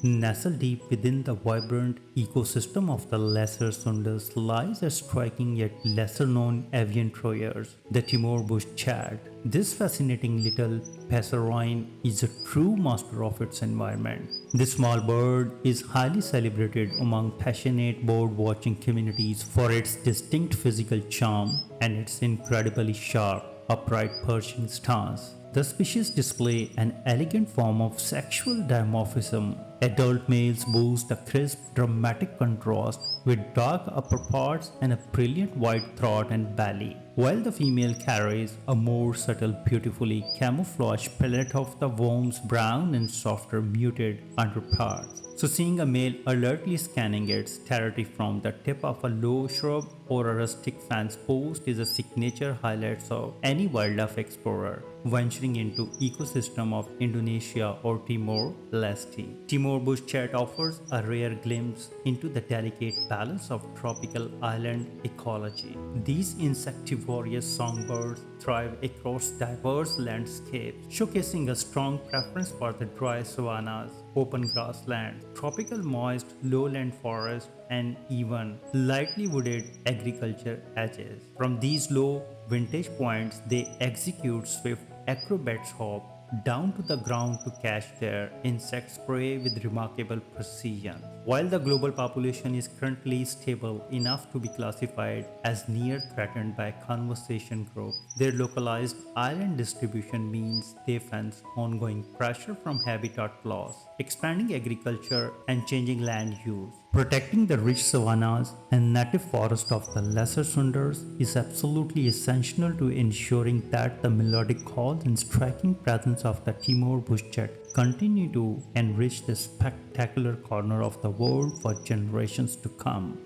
Nestled deep within the vibrant ecosystem of the Lesser Sundas lies a striking yet lesser known avian troyers, the Timor Bushchat. This fascinating little passerine is a true master of its environment. This small bird is highly celebrated among passionate bird-watching communities for its distinct physical charm and its incredibly sharp, upright perching stance. The species display an elegant form of sexual dimorphism. Adult males boast a crisp, dramatic contrast with dark upper parts and a brilliant white throat and belly, while the female carries a more subtle, beautifully camouflaged palette of the worm's brown and softer muted underparts. So seeing a male alertly scanning its territory from the tip of a low shrub or a rustic fence post is a signature highlight of any wildlife explorer venturing into ecosystem of Indonesia or Timor-Leste. Timor Bushchat offers a rare glimpse into the delicate balance of tropical island ecology. These insectivorous songbirds thrive across diverse landscapes, showcasing a strong preference for the dry savannas, open grasslands, tropical moist lowland forests, and even lightly wooded agriculture edges. From these low vantage points, they execute swift acrobats hop down to the ground to catch their insect prey with remarkable precision. While the global population is currently stable enough to be classified as near threatened by conservation groups, their localized island distribution means they face ongoing pressure from habitat loss, expanding agriculture, and changing land use. Protecting the rich savannas and native forest of the Lesser Sundas is absolutely essential to ensuring that the melodic call and striking presence of the Timor Bushchat continue to enrich this spectacular corner of the world for generations to come.